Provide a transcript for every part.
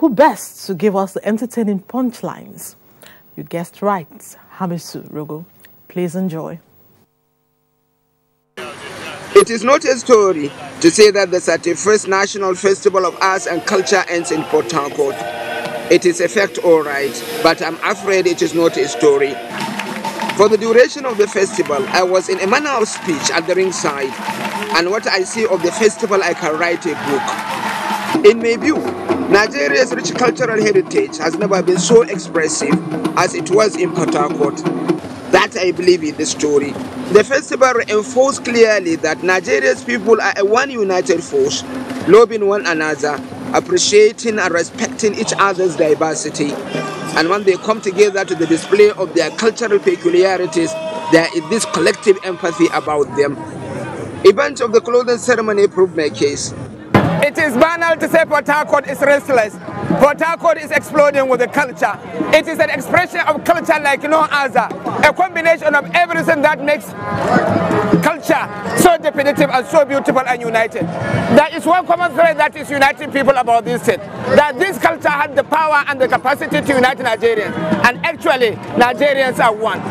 Who best to give us the entertaining punchlines? You guessed right, Hamisu Rogo. Please enjoy. It is not a story to say that the 31st National Festival of Arts and Culture ends in Port Harcourt. It is a fact, all right, but I'm afraid it is not a story. For the duration of the festival, I was in a manner of speech at the ringside, and what I see of the festival, I can write a book. In my view, Nigeria's rich cultural heritage has never been so expressive as it was in Port Harcourt. That I believe in the story. The festival reinforced clearly that Nigeria's people are a one united force, loving one another, appreciating and respecting each other's diversity. And when they come together to the display of their cultural peculiarities, there is this collective empathy about them. Events of the clothing ceremony prove my case. It is banal to say Port Harcourt is restless. Port Harcourt is exploding with the culture. It is an expression of culture like no other. A combination of everything that makes culture so definitive and so beautiful and united. There is one common thread that is uniting people about this state. That this culture had the power and the capacity to unite Nigerians. And actually, Nigerians are one.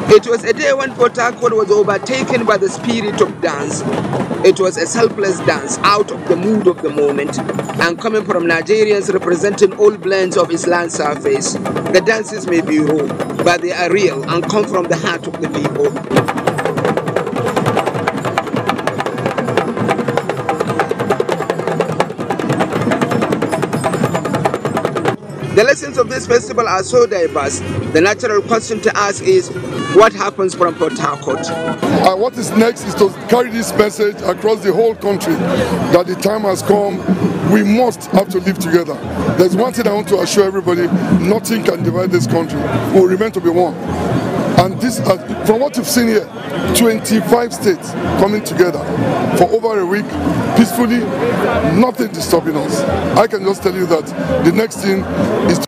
It was a day when Port Harcourt was overtaken by the spirit of dance. It was a selfless dance out of the mood of the moment, and coming from Nigerians representing all blends of its land surface. The dances may be raw, but they are real and come from the heart of the people. The lessons of this festival are so diverse. The natural question to ask is, what happens from Port Harcourt? What is next is to carry this message across the whole country, that the time has come, we must have to live together. There's one thing I want to assure everybody, nothing can divide this country. We will remain to be one. And this, from what you've seen here, 25 states coming together for over a week, peacefully, nothing disturbing us. I can just tell you that the next thing is to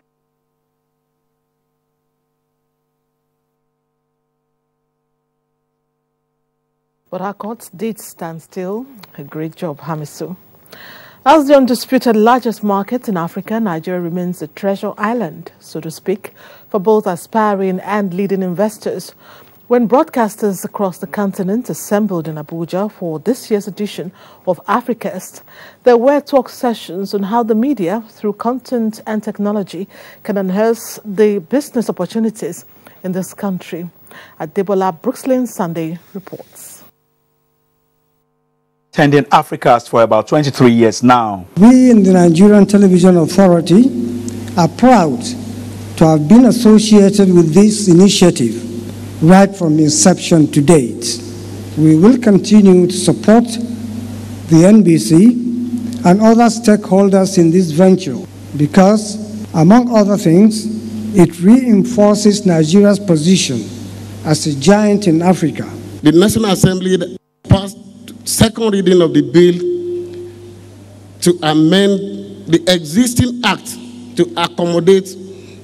But our courts did stand still. A great job, Hamisu. As the undisputed largest market in Africa, Nigeria remains a treasure island, so to speak, for both aspiring and leading investors. When broadcasters across the continent assembled in Abuja for this year's edition of Africast, there were talk sessions on how the media, through content and technology, can enhance the business opportunities in this country. Adebola Brookslyn Sunday reports. Attending Africast for about 23 years now. We in the Nigerian Television Authority are proud to have been associated with this initiative right from inception to date. We will continue to support the NBC and other stakeholders in this venture because, among other things, it reinforces Nigeria's position as a giant in Africa. The National Assembly passed second reading of the bill to amend the existing act to accommodate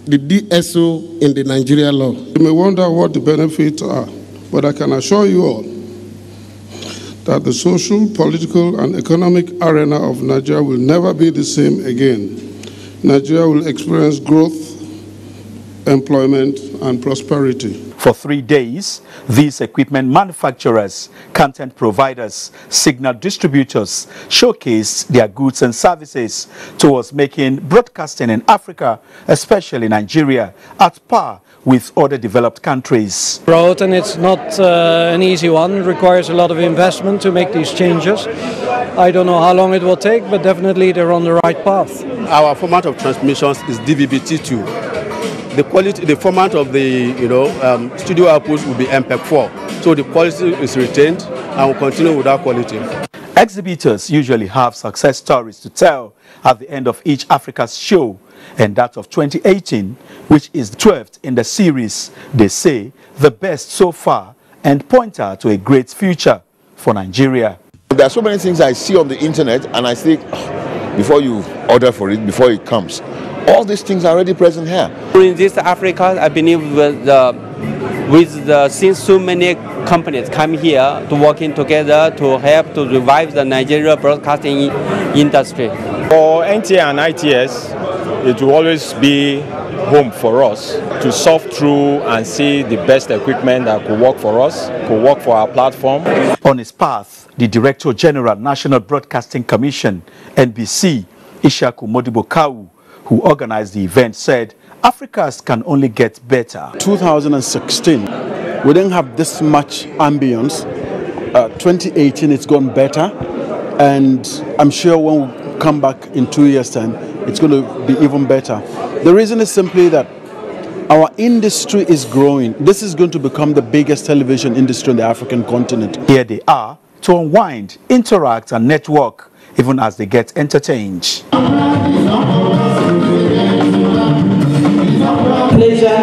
the DSO in the Nigeria law. You may wonder what the benefits are, but I can assure you all that the social, political, and economic arena of Nigeria will never be the same again. Nigeria will experience growth, employment, and prosperity. For 3 days, these equipment manufacturers, content providers, signal distributors showcased their goods and services towards making broadcasting in Africa, especially Nigeria, at par with other developed countries. Road, and it's not an easy one. It requires a lot of investment to make these changes. I don't know how long it will take, but definitely they're on the right path. Our format of transmissions is DVB-T2. The quality, the format of the studio outputs will be MPEG-4. So the quality is retained and will continue with that quality. Exhibitors usually have success stories to tell at the end of each Africa's show, and that of 2018, which is the 12th in the series, they say the best so far and pointer to a great future for Nigeria. There are so many things I see on the internet and I think, before you order for it, before it comes, all these things are already present here. In this Africa, I believe since so many companies come here to working together to help to revive the Nigeria broadcasting industry. For NTA and ITS, it will always be home for us to surf through and see the best equipment that could work for us, could work for our platform. On his path, the Director General, National Broadcasting Commission, NBC, Ishaku Modibo-Kawu, who organized the event, said Africa's can only get better. 2016, we didn't have this much ambience. 2018, it's gone better. And I'm sure when we come back in 2 years' time, it's going to be even better. The reason is simply that our industry is growing. This is going to become the biggest television industry on the African continent. Here they are to unwind, interact and network, even as they get entertained. Pleasure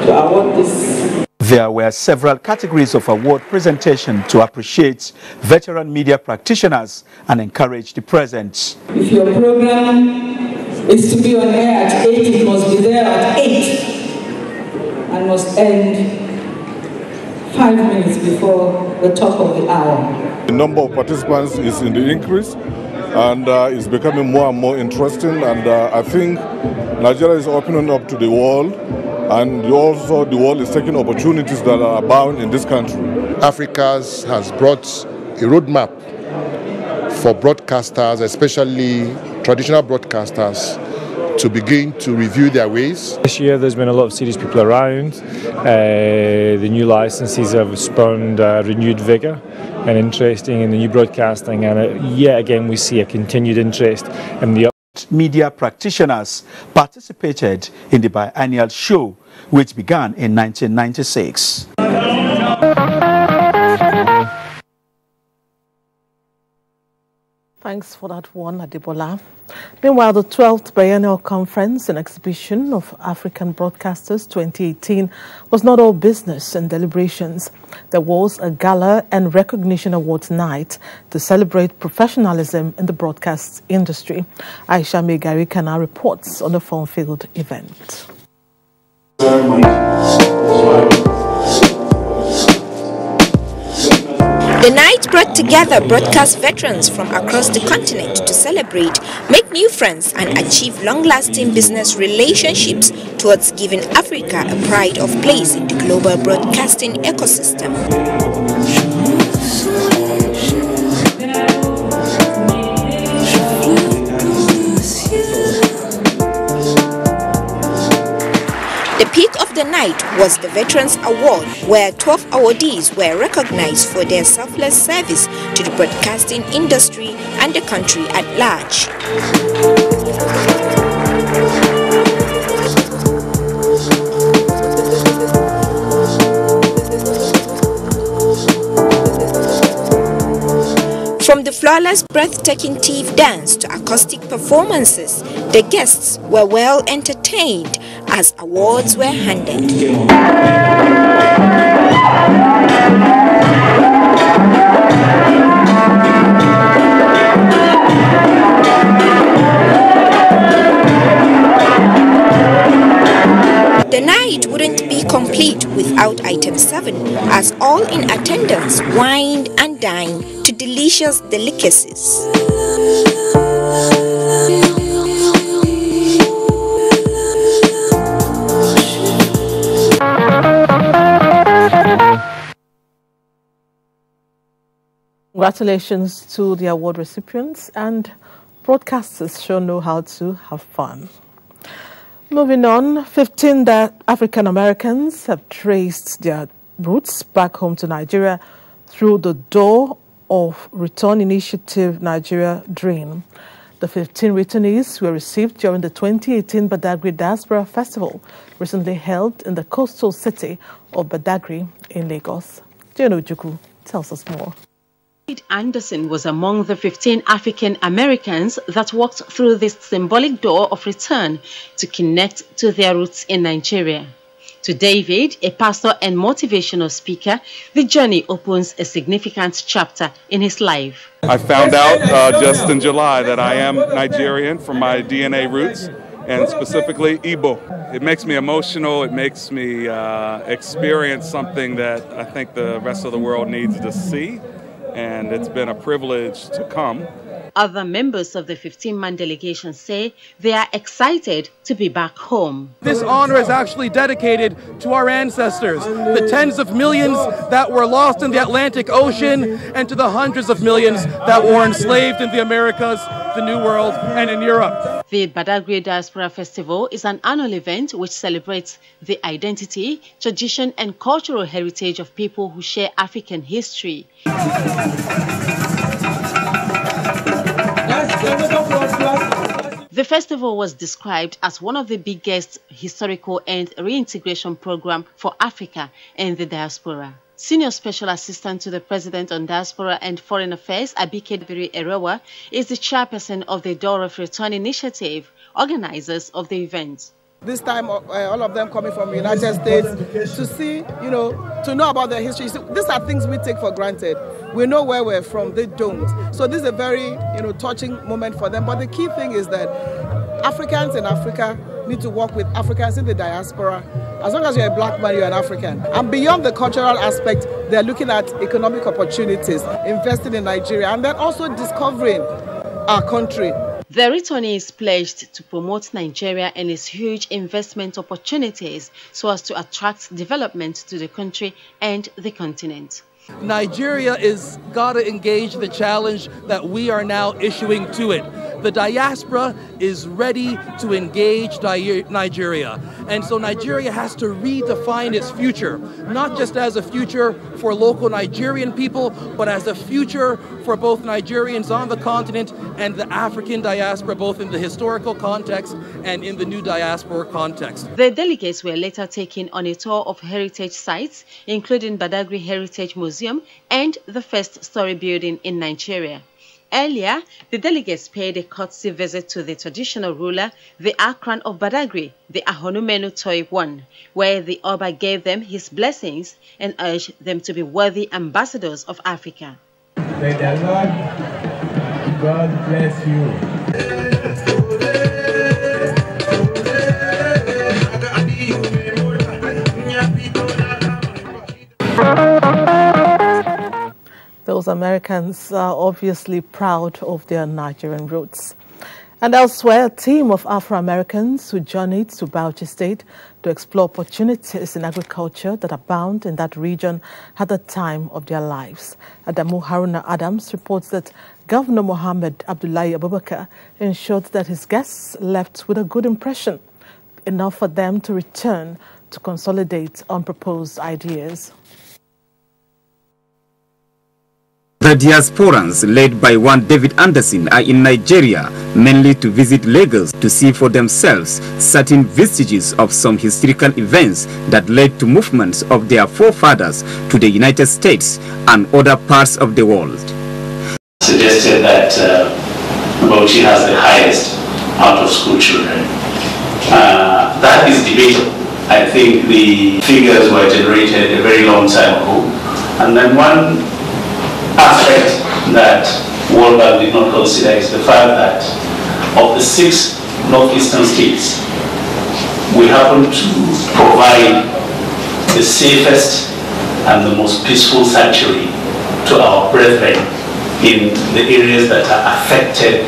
to award this. There were several categories of award presentation to appreciate veteran media practitioners and encourage the present. If your program is to be on air at 8, it must be there at 8 and must end 5 minutes before the top of the hour. The number of participants is in the increase and it's becoming more and more interesting, and I think Nigeria is opening up to the world. And also the world is taking opportunities that are abound in this country. Africa has brought a roadmap for broadcasters, especially traditional broadcasters, to begin to review their ways. This year there's been a lot of serious people around. The new licenses have spawned renewed vigour and interest in the new broadcasting, and yet again we see a continued interest in the media practitioners participated in the biennial show, which began in 1996. Thanks for that one, Adebola. Meanwhile, the 12th Biennial Conference and Exhibition of African Broadcasters 2018 was not all business and deliberations. There was a gala and recognition awards night to celebrate professionalism in the broadcast industry. Aisha Megari Kana reports on the fun-filled event. The night brought together broadcast veterans from across the continent to celebrate, make new friends and achieve long-lasting business relationships towards giving Africa a pride of place in the global broadcasting ecosystem. The peak of the night was the Veterans Award, where 12 awardees were recognized for their selfless service to the broadcasting industry and the country at large. From the flawless, breathtaking teeth dance to acoustic performances, the guests were well entertained as awards were handed. The night wouldn't be complete without item 7, as all in attendance wined and dined to delicious delicacies. Congratulations to the award recipients, and broadcasters sure know how to have fun. Moving on, 15 African Americans have traced their roots back home to Nigeria through the Door of Return Initiative Nigeria Dream. The 15 returnees were received during the 2018 Badagry Diaspora Festival, recently held in the coastal city of Badagry in Lagos. Jeno Juku tells us more. Anderson was among the 15 African Americans that walked through this symbolic door of return to connect to their roots in Nigeria. To David, a pastor and motivational speaker, the journey opens a significant chapter in his life. I found out just in July that I am Nigerian from my DNA roots, and specifically Igbo. It makes me emotional. It makes me experience something that I think the rest of the world needs to see. And it's been a privilege to come Other members of the 15-man delegation say they are excited to be back home. This honor is actually dedicated to our ancestors, the tens of millions that were lost in the Atlantic Ocean, and to the hundreds of millions that were enslaved in the Americas, the New World, and in Europe. The Badagry Diaspora Festival is an annual event which celebrates the identity, tradition, and cultural heritage of people who share African history. The festival was described as one of the biggest historical and reintegration programs for Africa and the diaspora. Senior Special Assistant to the President on Diaspora and Foreign Affairs, Abike Erewa, is the chairperson of the Door of Return initiative, organizers of the event. This time, all of them coming from the United States to see, to know about their history. So these are things we take for granted. We know where we're from, they don't. So this is a very, touching moment for them. But the key thing is that Africans in Africa need to work with Africans in the diaspora. As long as you're a black man, you're an African. And beyond the cultural aspect, they're looking at economic opportunities, investing in Nigeria, and then also discovering our country. The returnees pledged to promote Nigeria and its huge investment opportunities so as to attract development to the country and the continent. Nigeria is got to engage the challenge that we are now issuing to it. The diaspora is ready to engage Nigeria. And so Nigeria has to redefine its future, not just as a future for local Nigerian people, but as a future for both Nigerians on the continent and the African diaspora, both in the historical context and in the new diaspora context. The delegates were later taken on a tour of heritage sites, including Badagry Heritage Museum and the first story building in Nigeria. Earlier, the delegates paid a courtesy visit to the traditional ruler, the Akran of Badagry, the Ahonumenu Toi I, where the Oba gave them his blessings and urged them to be worthy ambassadors of Africa. May the Lord God bless you. Those Americans are obviously proud of their Nigerian roots. And elsewhere, a team of Afro-Americans who journeyed to Bauchi State to explore opportunities in agriculture that abound in that region at the time of their lives. Adamu Haruna Adams reports that Governor Mohammed Abdullahi Abubakar ensured that his guests left with a good impression, enough for them to return to consolidate unproposed ideas. The diasporans, led by one David Anderson, are in Nigeria, mainly to visit Lagos to see for themselves certain vestiges of some historical events that led to movements of their forefathers to the United States and other parts of the world. Suggested that Bauchi has the highest out-of-school children. That is debatable. I think the figures were generated a very long time ago. And then one aspect that World Bank did not consider is the fact that of the 6 northeastern states, we happen to provide the safest and the most peaceful sanctuary to our brethren in the areas that are affected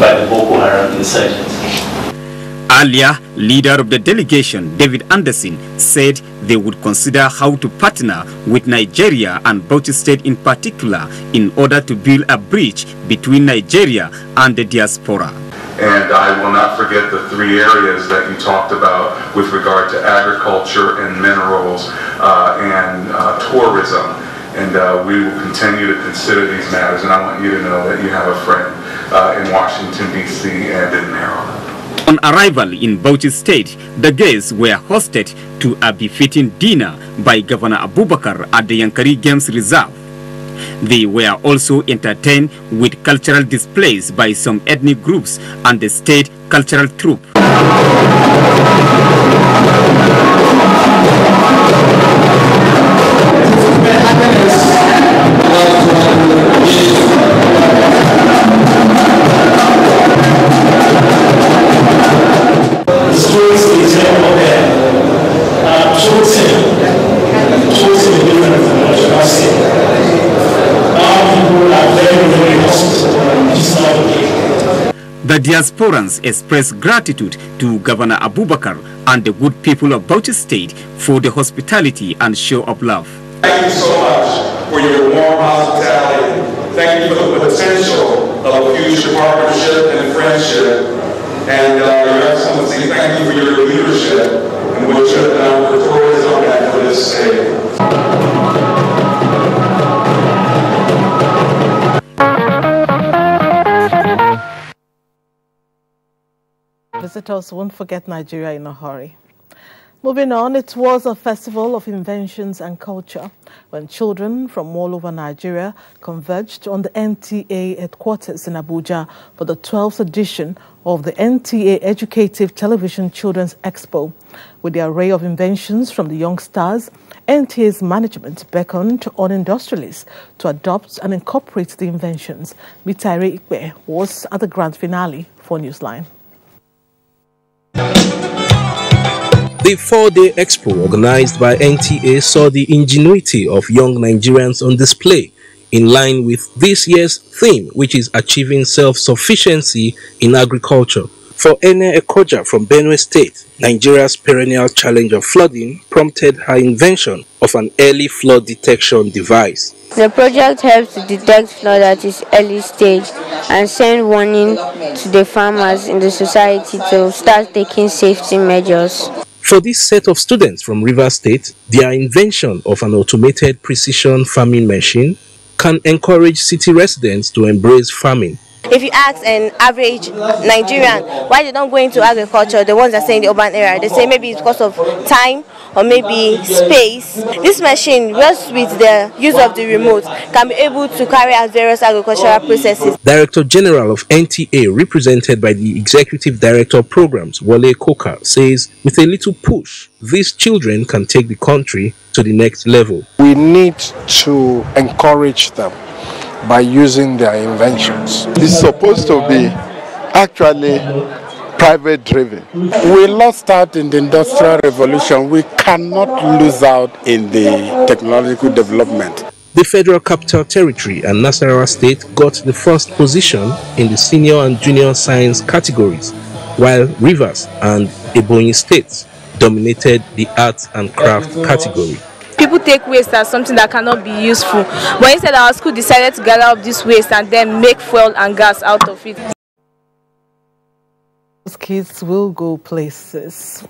by the Boko Haram insurgents. Earlier, leader of the delegation, David Anderson, said they would consider how to partner with Nigeria and Bauchi State in particular in order to build a bridge between Nigeria and the diaspora. And I will not forget the 3 areas that you talked about with regard to agriculture and minerals and tourism. And we will continue to consider these matters. And I want you to know that you have a friend in Washington, D.C. and in Maryland. On arrival in Bauchi State, the guests were hosted to a befitting dinner by Governor Abubakar at the Yankari Games Reserve. They were also entertained with cultural displays by some ethnic groups and the state cultural troupe. Our people are very, very hospitable. It's not The diasporans express gratitude to Governor Abubakar and the good people of Bauchi State for the hospitality and show of love. Thank you so much for your warm hospitality. Thank you for the potential of future partnership and friendship. And Your Excellency, thank you for your leadership and what you have done for tourism and for this state. Visitors won't forget Nigeria in a hurry. Moving on, it was a festival of inventions and culture when children from all over Nigeria converged on the NTA headquarters in Abuja for the 12th edition of the NTA Educative Television Children's Expo. With the array of inventions from the young stars, NTA's management beckoned on industrialists to adopt and incorporate the inventions. Mitaire Ikpe was at the grand finale for Newsline. The four-day expo organized by NTA saw the ingenuity of young Nigerians on display, in line with this year's theme, which is achieving self-sufficiency in agriculture. For Ene Ekoja from Benue State, Nigeria's perennial challenge of flooding prompted her invention of an early flood detection device. The project helps to detect flood at its early stage and send warning to the farmers in the society to start taking safety measures. For this set of students from Rivers State, their invention of an automated precision farming machine can encourage city residents to embrace farming. If you ask an average Nigerian why they don't go into agriculture, the ones that stay in the urban area, they say maybe it's because of time or maybe space. This machine, just with the use of the remote, can be able to carry out various agricultural processes. Director General of NTA, represented by the Executive Director of Programs, Wale Koka, says with a little push, these children can take the country to the next level. We need to encourage them by using their inventions. It's supposed to be actually private driven. We lost out in the Industrial Revolution. We cannot lose out in the technological development. The Federal Capital Territory and Nasarawa State got the first position in the senior and junior science categories, while Rivers and Ebonyi States dominated the arts and craft category. People take waste as something that cannot be useful, but instead our school decided to gather up this waste and then make fuel and gas out of it. Kids will go places.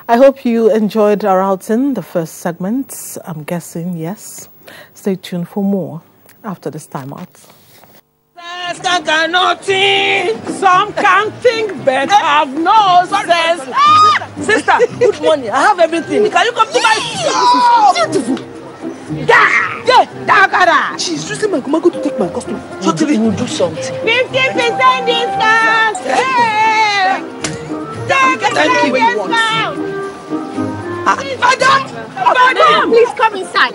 I hope you enjoyed our outing, the first segment. I'm guessing yes. Stay tuned for more after this time out. Some cannot think, some can think, but have no sense. Sister, good morning. I have everything. Can you come to my beautiful? Yeah, she's using my Kumago to take my costume. We will do something. 50% discount. Hey! Thank you. Madam, please come inside.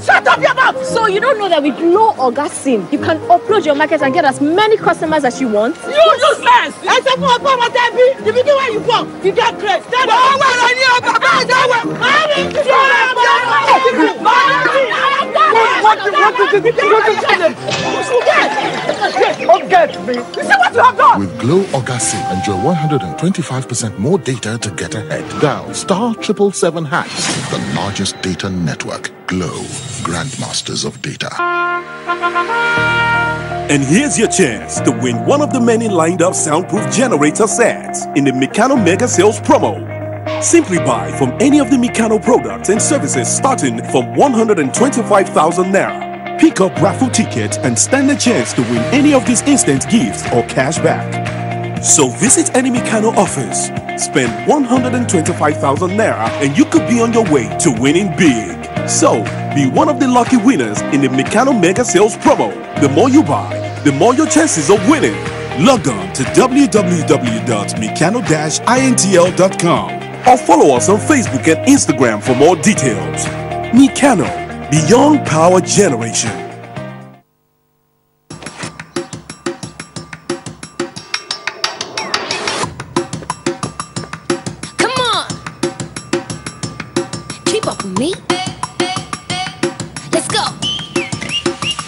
Shut up your mouth. So you don't know that with low orgasm, you can upload your market and get as many customers as you want? You useless! I said for the beginning when you come, you get great. Stand up. With Glow Orgassi, enjoy 125% more data to get ahead. Dial *777#, the largest data network. Glow, Grandmasters of Data. And here's your chance to win one of the many lined-up soundproof generator sets in the Meccano Mega Sales Promo. Simply buy from any of the Meccano products and services starting from 125,000 Naira. Pick up raffle tickets and stand a chance to win any of these instant gifts or cash back. So visit any Meccano office, spend 125,000 Naira and you could be on your way to winning big. So, be one of the lucky winners in the Meccano Mega Sales Promo. The more you buy, the more your chances of winning. Log on to www.meccano-intl.com or follow us on Facebook and Instagram for more details. Meccano, beyond power generation. Come on! Keep up with me. Let's go!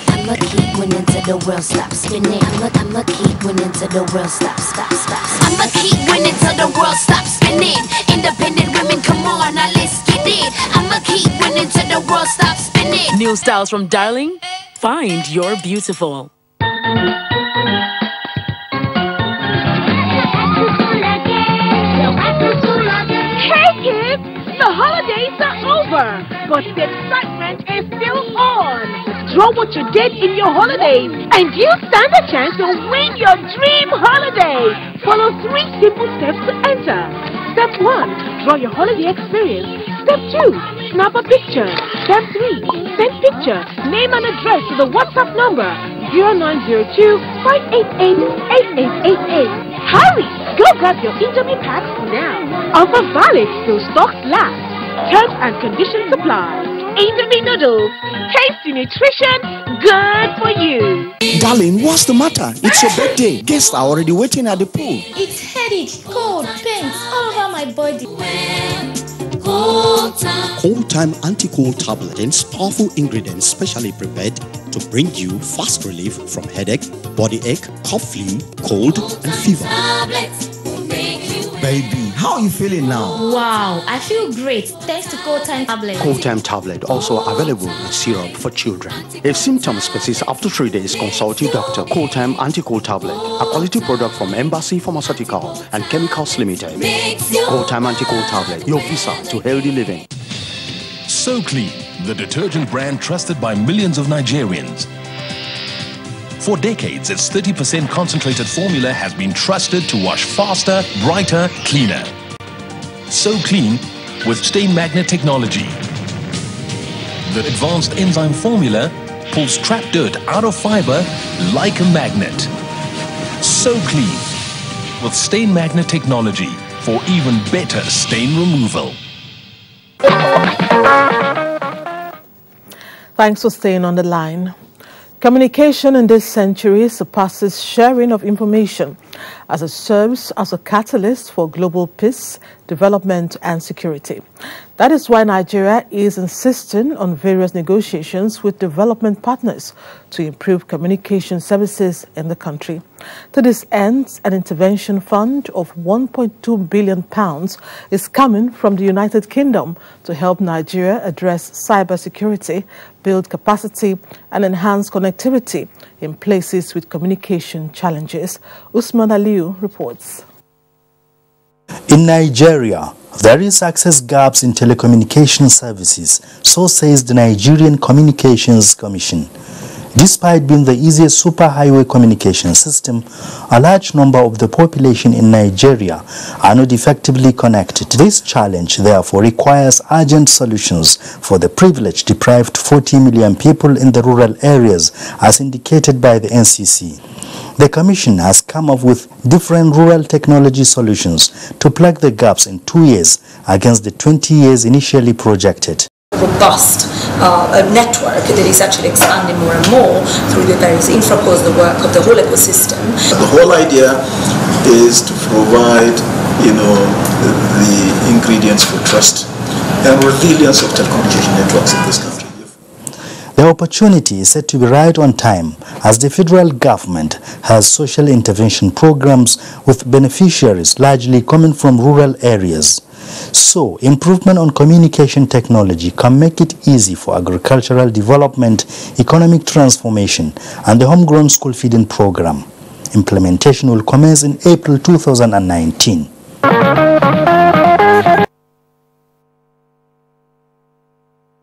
I'm a kid when into the world stops spinning. I'ma keep winning till the world stops. I'ma keep winning till the world stops spinning. Independent women, come on, now let's get it. I'ma keep winning till the world stops spinning. New styles from Darling. Find your beautiful. Hey kids, the holidays are over, but the excitement is still on. Draw what you did in your holidays, and you stand a chance to win your dream holiday. Follow 3 simple steps to enter. Step 1, draw your holiday experience. Step 2, snap a picture. Step 3, send picture, name and address to the WhatsApp number 0902-588-8888. Hurry! Go grab your Indomie packs now. Offer valid till stocks last. Terms and conditions apply. Indomie noodles. Tasty nutrition. Good for you. Darling, what's the matter? It's your birthday. Guests are already waiting at the pool. It's headache, cold, pains all over my body. Cold Time Anti-Cold Tablet contains powerful ingredients specially prepared to bring you fast relief from headache, body ache, cough, flu, cold, and fever. Baby, how are you feeling now? Wow, I feel great thanks to Cold Time Tablet. Cold Time Tablet also available with syrup for children. If symptoms persist after 3 days, consult your doctor. Cold Time Anti-Cold Tablet, a quality product from Embassy Pharmaceutical and Chemicals Limited. Cold Time Anti-Cold Tablet, your visa to healthy living. So Clean, the detergent brand trusted by millions of Nigerians. For decades, its 30% concentrated formula has been trusted to wash faster, brighter, cleaner. So Clean with stain magnet technology. The advanced enzyme formula pulls trapped dirt out of fiber like a magnet. So Clean with stain magnet technology for even better stain removal. Thanks for staying on the line. Communication in this century surpasses sharing of information as it serves as a catalyst for global peace, development and security. That is why Nigeria is insisting on various negotiations with development partners to improve communication services in the country. To this end, an intervention fund of £1.2 billion is coming from the United Kingdom to help Nigeria address cybersecurity, build capacity and enhance connectivity in places with communication challenges. Usman Aliu reports. In Nigeria, there is access gaps in telecommunication services, so says the Nigerian Communications Commission. Despite being the easiest superhighway communication system, a large number of the population in Nigeria are not effectively connected. This challenge, therefore, requires urgent solutions for the privileged deprived 40 million people in the rural areas, as indicated by the NCC. The Commission has come up with different rural technology solutions to plug the gaps in 2 years against the 20 years initially projected. Robust network that is actually expanding more and more through the various infracos, the work of the whole ecosystem. The whole idea is to provide, the ingredients for trust and resilience of telecommunication networks in this country. The opportunity is said to be right on time, as the federal government has social intervention programs with beneficiaries largely coming from rural areas. So, improvement on communication technology can make it easy for agricultural development, economic transformation, and the homegrown school feeding program. Implementation will commence in April 2019.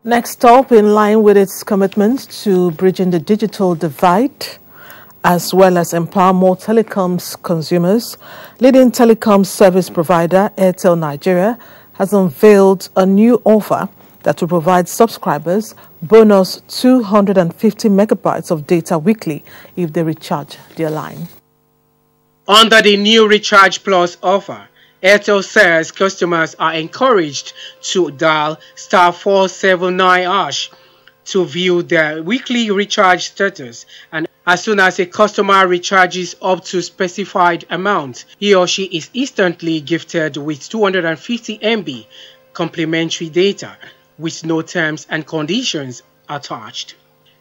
Next up, in line with its commitment to bridging the digital divide, as well as empower more telecoms consumers, leading telecom service provider Airtel Nigeria has unveiled a new offer that will provide subscribers bonus 250 megabytes of data weekly if they recharge their line. Under the new Recharge Plus offer, Airtel says customers are encouraged to dial *479# to view their weekly recharge status, and as soon as a customer recharges up to specified amount, he or she is instantly gifted with 250 MB complimentary data with no terms and conditions attached.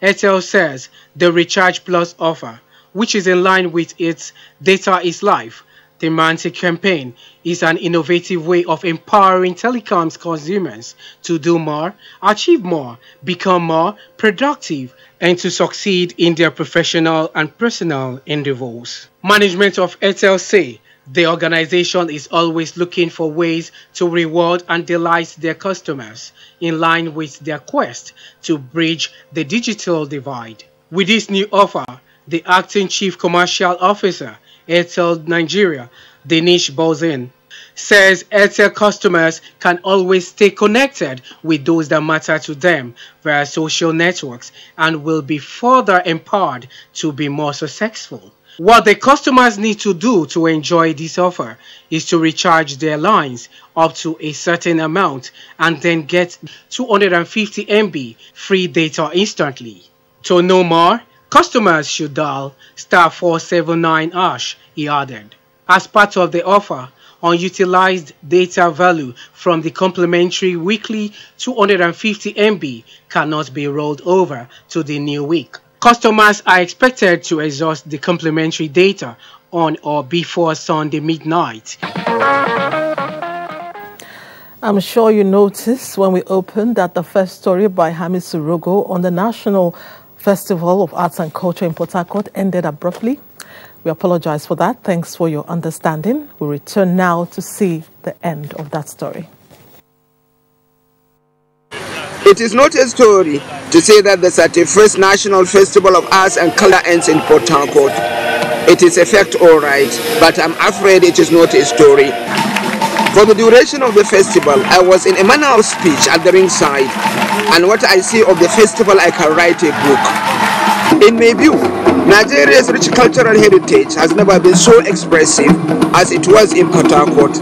Airtel says the Recharge Plus offer, which is in line with its Data is Life thematic campaign, is an innovative way of empowering telecoms consumers to do more, achieve more, become more productive, and to succeed in their professional and personal endeavors. Management of Airtel say the organization is always looking for ways to reward and delight their customers in line with their quest to bridge the digital divide. With this new offer, the acting chief commercial officer, Airtel Nigeria, Danish Bozin, says Airtel customers can always stay connected with those that matter to them via social networks and will be further empowered to be more successful. What the customers need to do to enjoy this offer is to recharge their lines up to a certain amount and then get 250 MB free data instantly. To know more, customers should dial *479#, he added. As part of the offer, unutilized data value from the complimentary weekly 250 MB cannot be rolled over to the new week. Customers are expected to exhaust the complimentary data on or before Sunday midnight. I'm sure you noticed when we opened that the first story by Hamisu Rogo on the National Festival of Arts and Culture in Port Harcourt ended abruptly. We apologize for that. Thanks for your understanding. We return now to see the end of that story. It is not a story to say that the 31st National Festival of Arts and Culture ends in Port Harcourt. It is a fact, all right, but I'm afraid it is not a story. For the duration of the festival, I was in a manner of speech at the ringside, and what I see of the festival, I can write a book. In my view, Nigeria's rich cultural heritage has never been so expressive as it was in Port Harcourt.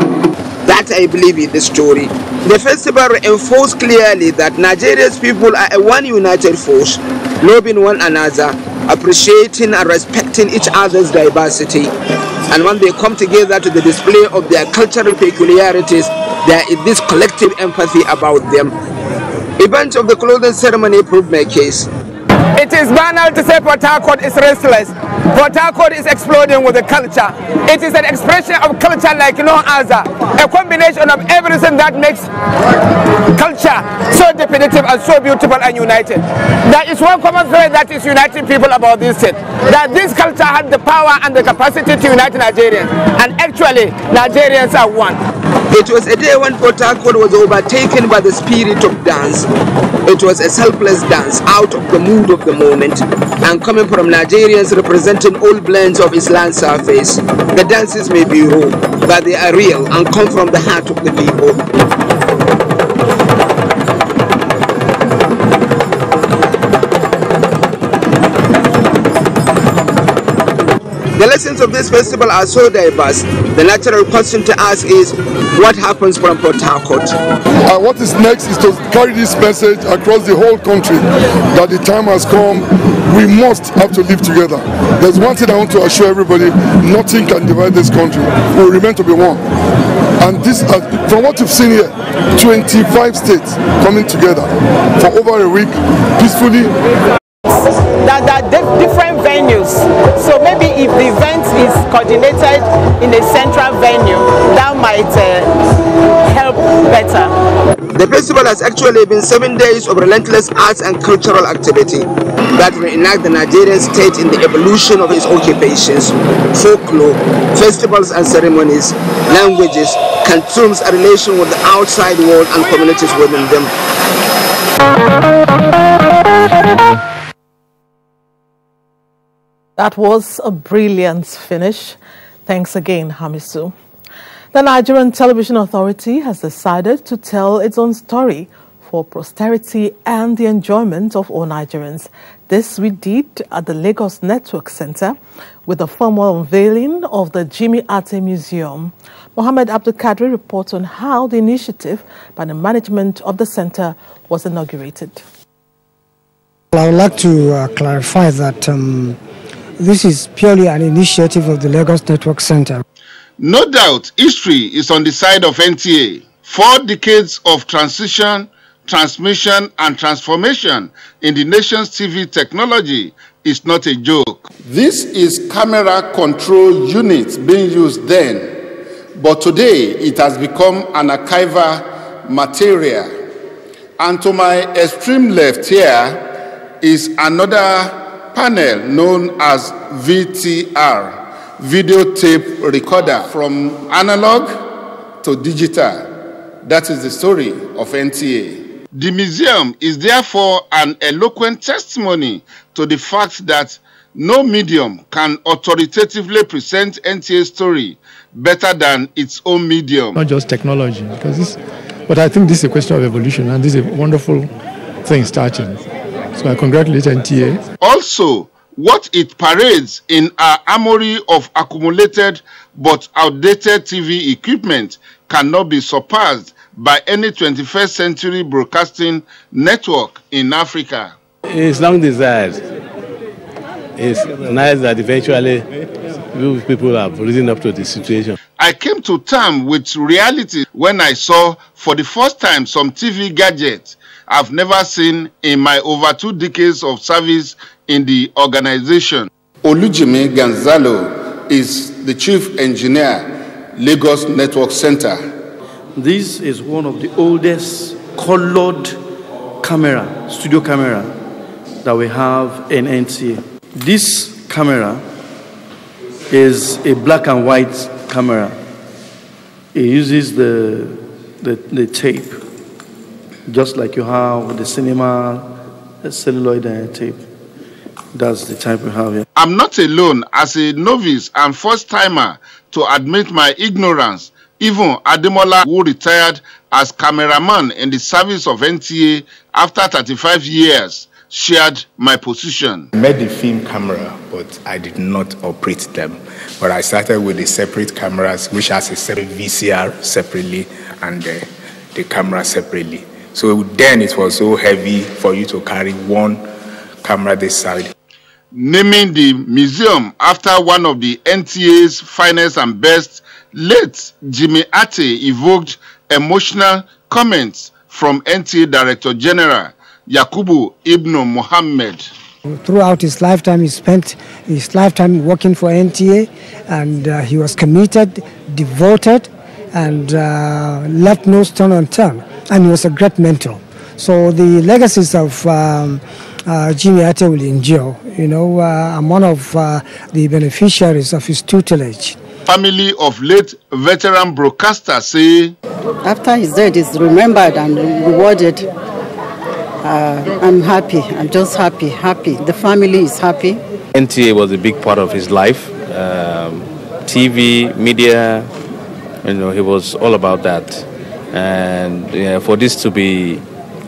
That I believe is the story. The festival reinforced clearly that Nigeria's people are a one united force, loving one another, appreciating and respecting each other's diversity. And when they come together to the display of their cultural peculiarities, there is this collective empathy about them. Events of the closing ceremony proved my case. It is banal to say Port Harcourt is restless. Port Harcourt is exploding with the culture. It is an expression of culture like no other. A combination of everything that makes culture so definitive and so beautiful and united. There is one common thread that is uniting people about this state. That this culture has the power and the capacity to unite Nigerians. And actually, Nigerians are one. It was a day when Port Harcourt was overtaken by the spirit of dance. It was a selfless dance out of the mood of the moment, and coming from Nigerians representing all blends of Islam surface. The dances may be raw, but they are real and come from the heart of the people. The lessons of this festival are so diverse. The natural question to ask is, what happens from Port Harcourt? What is next is to carry this message across the whole country, that the time has come, we must have to live together. There's one thing I want to assure everybody, nothing can divide this country. We will remain to be one. And this, from what you've seen here, 25 states coming together for over a week, peacefully. That there are different venues, so maybe if the event is coordinated in a central venue, that might help better. The festival has actually been 7 days of relentless arts and cultural activity that reenact the Nigerian state in the evolution of its occupations, folklore, festivals and ceremonies, languages, customs, and relation with the outside world and communities within them. That was a brilliant finish. Thanks again, Hamisu. The Nigerian Television Authority has decided to tell its own story for posterity and the enjoyment of all Nigerians. This we did at the Lagos Network Center with the formal unveiling of the Jimmy Ate Museum. Mohammed Abdulkadir reports on how the initiative by the management of the center was inaugurated. I would like to clarify that this is purely an initiative of the Lagos Network Center. No doubt, history is on the side of NTA. 4 decades of transition, transmission and transformation in the nation's TV technology is not a joke. This is camera control unit being used then, but today it has become an archival material. And to my extreme left here is another panel known as VTR, video tape recorder, from analog to digital. That is the story of NTA. The museum is therefore an eloquent testimony to the fact that no medium can authoritatively present NTA's story better than its own medium. Not just technology, but I think this is a question of evolution, and this is a wonderful thing starting. So I congratulate NTA. Also, what it parades in our armory of accumulated but outdated TV equipment cannot be surpassed by any 21st century broadcasting network in Africa. It's long desired. It's nice that eventually people have risen up to the situation. I came to terms with reality when I saw for the first time some TV gadgets I've never seen in my over 2 decades of service in the organization. Olujimi Gonzalo is the chief engineer, Lagos Network Center. This is one of the oldest colored studio camera that we have in NTA. This camera is a black and white camera. It uses the tape, just like you have the cinema, the celluloid tape. That's the type we have here. I'm not alone. As a novice and first-timer to admit my ignorance, even Ademola, who retired as cameraman in the service of NTA after 35 years, shared my position. I made the film camera, but I did not operate them. But I started with the separate cameras, which has a separate VCR separately and the camera separately. So then it was so heavy for you to carry one camera this side. Naming the museum after one of the NTA's finest and best, late Jimmy Ate evoked emotional comments from NTA Director General Yakubu Ibn Mohammed. Throughout his lifetime, he spent his lifetime working for NTA, and he was committed, devoted, and left no stone unturned. And he was a great mentor. So the legacies of Jimmy Ate will endure. You know, I'm one of the beneficiaries of his tutelage. Family of late veteran broadcaster say, after his death is remembered and rewarded, I'm happy. I'm just happy. The family is happy. NTA was a big part of his life. TV, media, you know, he was all about that. And for this to be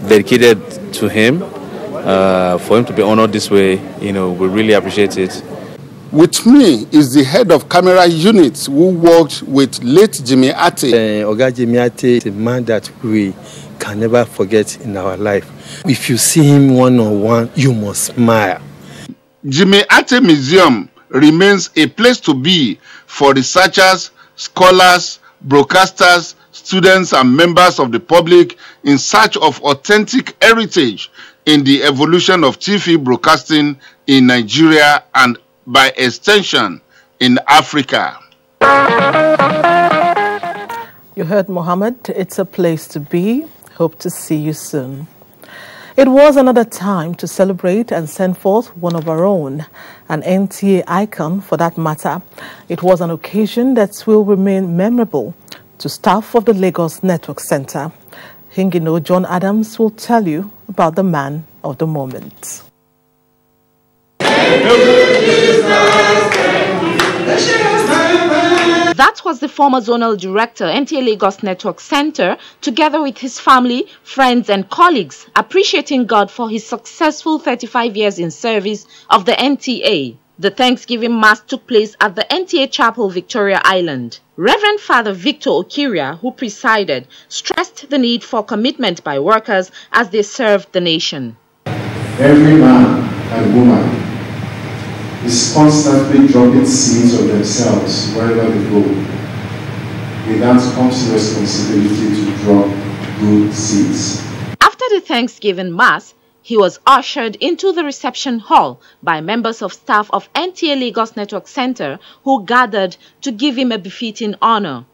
dedicated to him, for him to be honored this way, you know, we really appreciate it. With me is the head of camera units who worked with late Jimmy Ate. Oga Jimmy Ate is a man that we can never forget in our life. If you see him one-on-one, you must smile. Jimmy Ate Museum remains a place to be for researchers, scholars, broadcasters, students and members of the public in search of authentic heritage in the evolution of TV broadcasting in Nigeria and by extension in Africa. You heard Mohammed. It's a place to be. Hope to see you soon. It was another time to celebrate and send forth one of our own, an NTA icon for that matter. It was an occasion that will remain memorable to staff of the Lagos Network Center. Hingino John Adams will tell you about the man of the moment. That was the former zonal director, NTA Lagos Network Center, together with his family, friends and colleagues, appreciating God for his successful 35 years in service of the NTA. The Thanksgiving Mass took place at the NTA Chapel, Victoria Island. Reverend Father Victor Okiria, who presided, stressed the need for commitment by workers as they served the nation. Every man and woman is constantly dropping seeds of themselves wherever they go. With that comes the responsibility to drop good seeds. After the Thanksgiving Mass, he was ushered into the reception hall by members of staff of NTA Lagos Network Center who gathered to give him a befitting honor.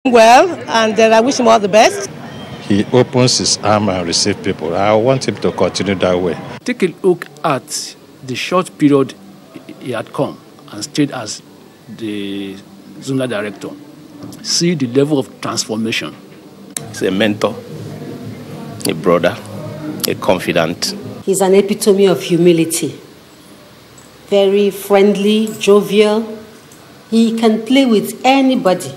Well, and I wish him all the best. He opens his arm and receives people. I want him to continue that way. Take a look at the short period he had come and stayed as the zonal director. See the level of transformation. He's a mentor, a brother, a confidant. He's an epitome of humility. Very friendly, jovial. He can play with anybody.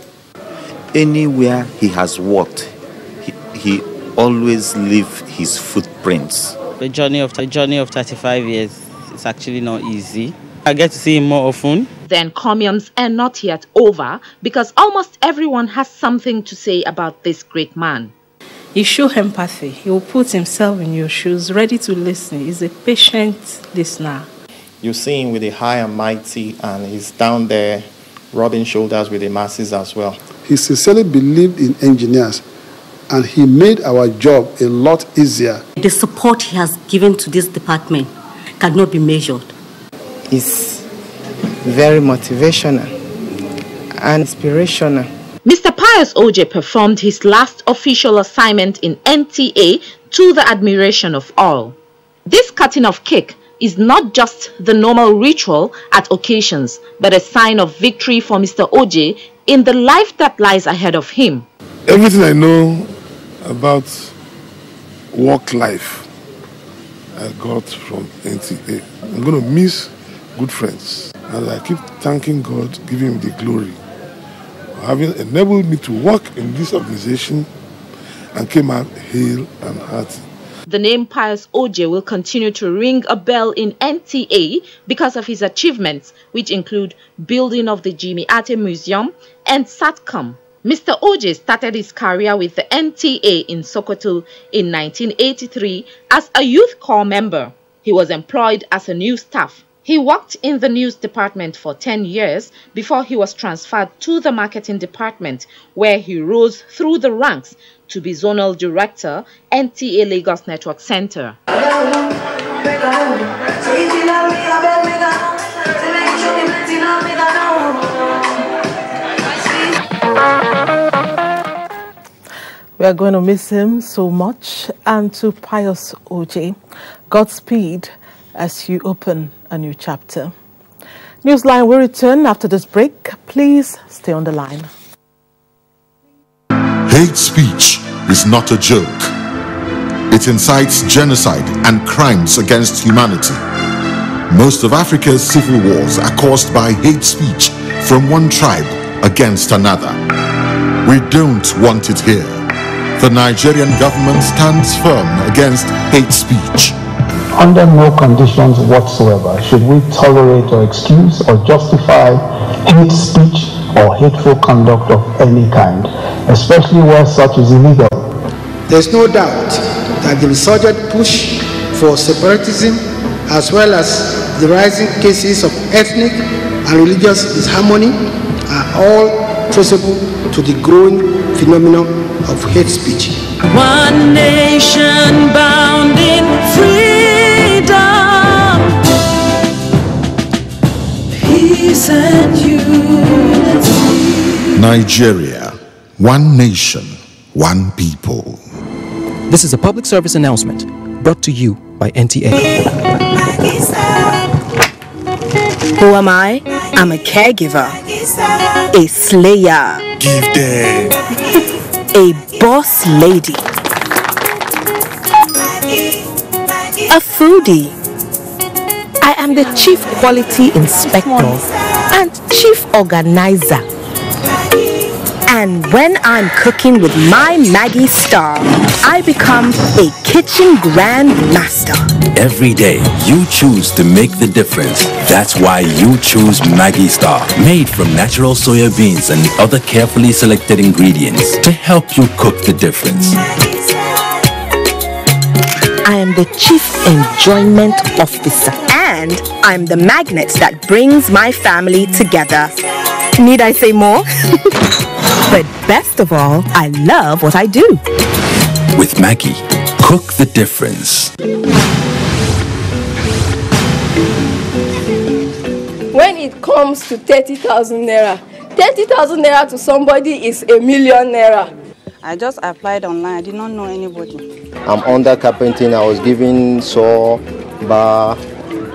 Anywhere he has walked, he always leaves his footprints. The journey of 35 years is actually not easy. I get to see him more often. The encomiums are not yet over because almost everyone has something to say about this great man. He shows empathy. He will put himself in your shoes, ready to listen. He's a patient listener. You see him with the high and mighty, and he's down there rubbing shoulders with the masses as well. He sincerely believed in engineers, and he made our job a lot easier. The support he has given to this department cannot be measured. It's very motivational and inspirational. Mr. Pius Oje performed his last official assignment in NTA to the admiration of all. This cutting of cake is not just the normal ritual at occasions, but a sign of victory for Mr. Oje in the life that lies ahead of him. Everything I know about work life, I got from NTA. I'm going to miss good friends, and I keep thanking God, giving him the glory, for having enabled me to work in this organization and came out hale and hearty. The name Pius Oje will continue to ring a bell in NTA because of his achievements, which include building of the Jimmy Ate Museum and SATCOM. Mr. Oje started his career with the NTA in Sokoto in 1983 as a youth corps member. He was employed as a news staff. He worked in the news department for 10 years before he was transferred to the marketing department, where he rose through the ranks to be zonal director, NTA Lagos Network Center. We are going to miss him so much. And to Pius Oje, Godspeed as you open a new chapter. Newsline will return after this break. Please stay on the line. Hate speech is not a joke. It incites genocide and crimes against humanity. Most of Africa's civil wars are caused by hate speech from one tribe against another. We don't want it here. The Nigerian government stands firm against hate speech. Under no conditions whatsoever should we tolerate or excuse or justify hate speech or hateful conduct of any kind, especially where such is illegal. There is no doubt that the resurgent push for separatism, as well as the rising cases of ethnic and religious disharmony, are all traceable to the growing phenomenon of hate speech. One nation bound in freedom, peace and unity. Nigeria, one nation, one people. This is a public service announcement brought to you by NTA. Who am I? I'm a caregiver, a slayer, Gifted, a boss lady, a foodie. I am the chief quality inspector and chief organizer. And when I'm cooking with my Maggie Star, I become a kitchen grand master. Every day, you choose to make the difference. That's why you choose Maggie Star, made from natural soya beans and other carefully selected ingredients to help you cook the difference. I am the chief enjoyment officer, and I'm the magnet that brings my family together. Need I say more? But best of all, I love what I do. With Maggie, cook the difference. When it comes to 30,000 naira, 30,000 naira to somebody is a million naira. I just applied online. I did not know anybody. I'm under carpenting. I was given saw, bar,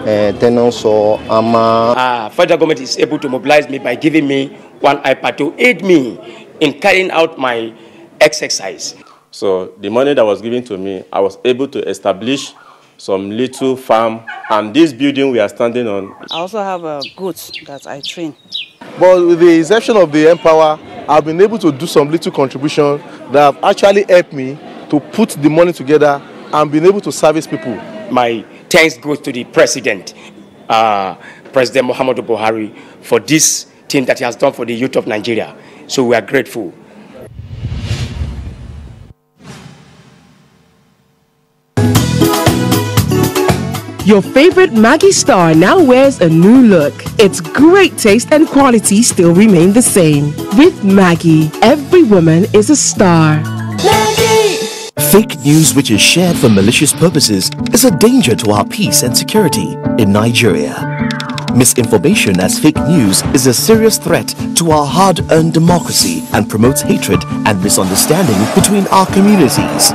tenant saw, hammer. Federal government is able to mobilize me by giving me one iPad to aid me in carrying out my exercise. So the money that was given to me, I was able to establish some little farm, and this building we are standing on. I also have a goat that I train. But with the exception of the Empower, I've been able to do some little contribution that have actually helped me to put the money together and been able to service people. My thanks goes to the President, President Muhammadu Buhari, for this thing that he has done for the youth of Nigeria. So we are grateful. Your favorite Maggie Star now wears a new look. Its great taste and quality still remain the same. With Maggie, every woman is a star. Maggie! Fake news which is shared for malicious purposes is a danger to our peace and security in Nigeria. Misinformation as fake news is a serious threat to our hard-earned democracy and promotes hatred and misunderstanding between our communities.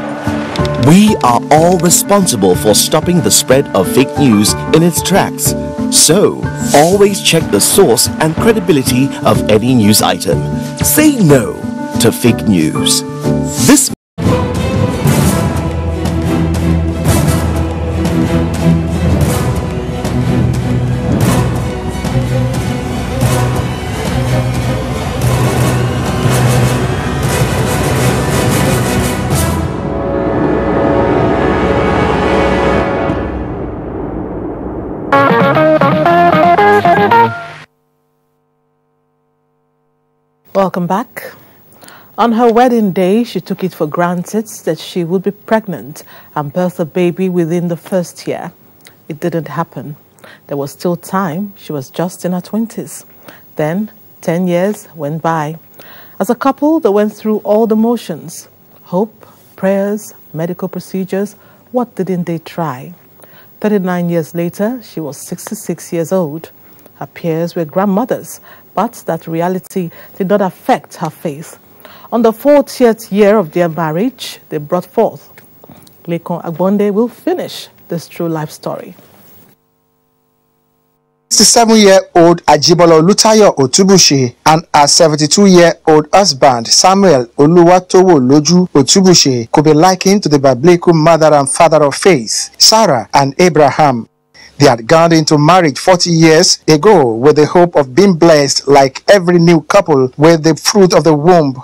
We are all responsible for stopping the spread of fake news in its tracks. So, always check the source and credibility of any news item. Say no to fake news. This Welcome back. On her wedding day, she took it for granted that she would be pregnant and birth a baby within the first year. It didn't happen. There was still time. She was just in her 20s. Then, 10 years went by. As a couple, they went through all the motions. Hope, prayers, medical procedures. What didn't they try? 39 years later, she was 66 years old. Her peers were grandmothers, but that reality did not affect her faith. On the 40th year of their marriage, they brought forth. Lekon Agbonde will finish this true life story. 67-year-old Ajibolo Lutayo Otubushe and her 72-year-old husband Samuel Oluwatowo Loju Otubushe could be likened to the biblical mother and father of faith, Sarah and Abraham. They had gone into marriage 40 years ago with the hope of being blessed like every new couple with the fruit of the womb.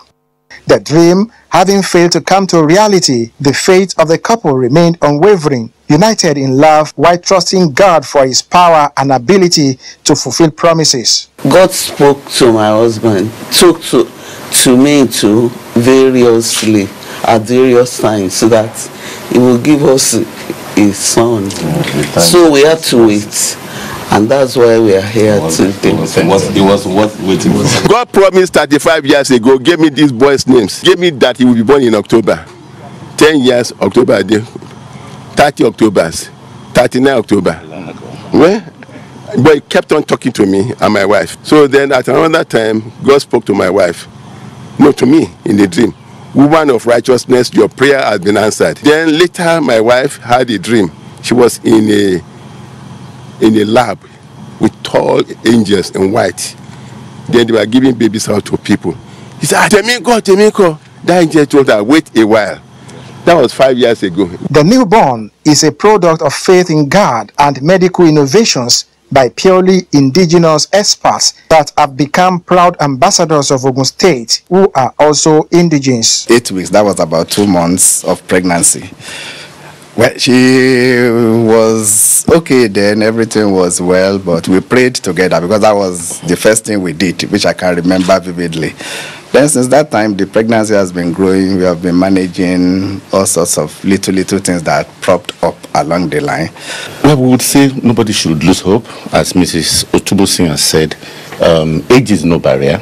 The dream having failed to come to reality, the faith of the couple remained unwavering, united in love while trusting God for his power and ability to fulfill promises. God spoke to my husband, spoke to me too variously at various times so that he will give us a son. So we had to wait, and that's why we are here today. It was worth waiting. God promised 35 years ago, gave me these boys' names. Gave me that he will be born in October. 10 years, October, 30 Octobers, 39 October. Well, but he kept on talking to me and my wife. So then at another time, God spoke to my wife. No, to me, in the dream. Woman of righteousness, your prayer has been answered. Then later, my wife had a dream. She was in a lab with tall angels in white. Then they were giving babies out to people. He said, Temiko. That angel told her, wait a while. That was 5 years ago. The newborn is a product of faith in God and medical innovations by purely indigenous experts that have become proud ambassadors of Ogun State, who are also indigenous. 8 weeks, that was about 2 months of pregnancy. Well, she was okay then, everything was well, but we prayed together because that was the first thing we did, which I can remember vividly. Then since that time, the pregnancy has been growing. We have been managing all sorts of little things that are propped up along the line. Well, we would say nobody should lose hope. As Mrs. Otubosin has said, age is no barrier.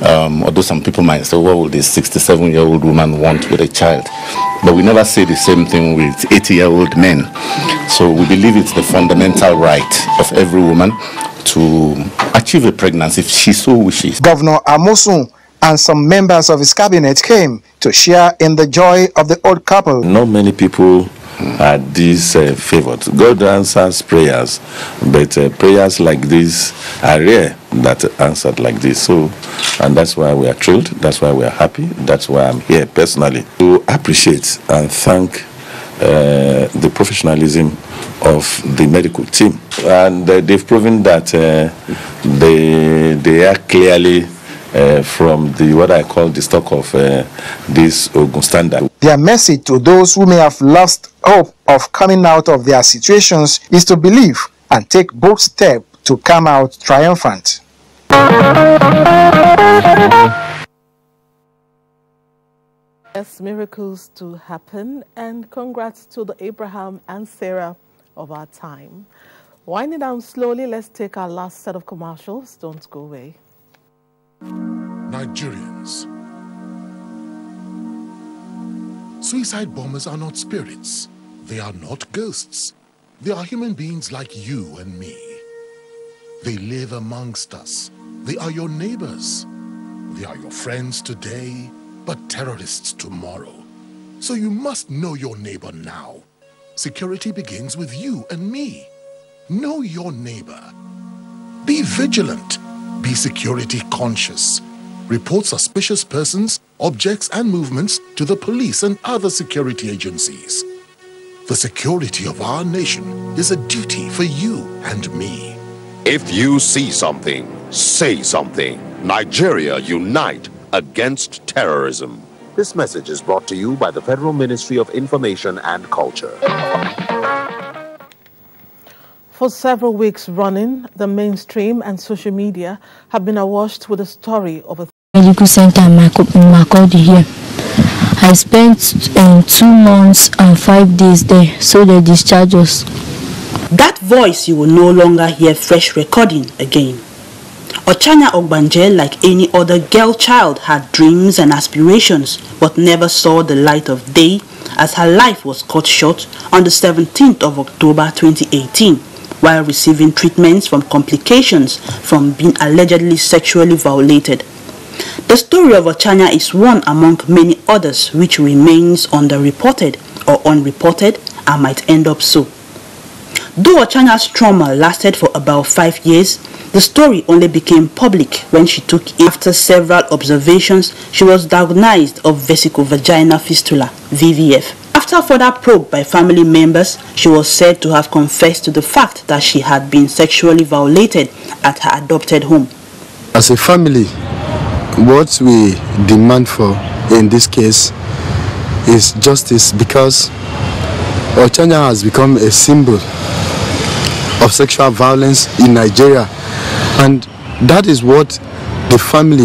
Although some people might say, what would a 67-year-old woman want with a child? But we never say the same thing with 80-year-old men. So we believe it's the fundamental right of every woman to achieve a pregnancy if she so wishes. Governor Amosun and some members of his cabinet came to share in the joy of the old couple. Not many people are these favored. God answers prayers, but prayers like this are rare that are answered like this. So, and that's why we are thrilled, that's why we are happy, that's why I'm here personally to appreciate and thank the professionalism of the medical team. And they've proven that they are clearly from the what I call the stock of this Ogun standard. Their message to those who may have lost hope of coming out of their situations is to believe and take bold steps to come out triumphant. Yes, miracles do happen, and congrats to the Abraham and Sarah of our time. Winding down slowly, let's take our last set of commercials. Don't go away. Nigerians. Suicide bombers are not spirits. They are not ghosts. They are human beings like you and me. They live amongst us. They are your neighbors. They are your friends today, but terrorists tomorrow. So you must know your neighbor now. Security begins with you and me. Know your neighbor. Be vigilant. Be security conscious. Report suspicious persons, objects, and movements to the police and other security agencies. The security of our nation is a duty for you and me. If you see something, say something. Nigeria, unite against terrorism. This message is brought to you by the Federal Ministry of Information and Culture. For several weeks running, the mainstream and social media have been awash with the story of a medical center in Makurdi here. I spent 2 months and 5 days there, so they discharged us. That voice you will no longer hear fresh recording again. Ochanya Ogbanje, like any other girl child, had dreams and aspirations, but never saw the light of day as her life was cut short on the 17th of October 2018, while receiving treatments from complications from being allegedly sexually violated. The story of Ochanya is one among many others which remains underreported or unreported and might end up so. Though Ochanya's trauma lasted for about 5 years, the story only became public when she took it. After several observations, she was diagnosed of vesicovaginal fistula, VVF. After further probe by family members, she was said to have confessed to the fact that she had been sexually violated at her adopted home. As a family, what we demand for in this case is justice, because Ochanya has become a symbol of sexual violence in Nigeria, and that is what the family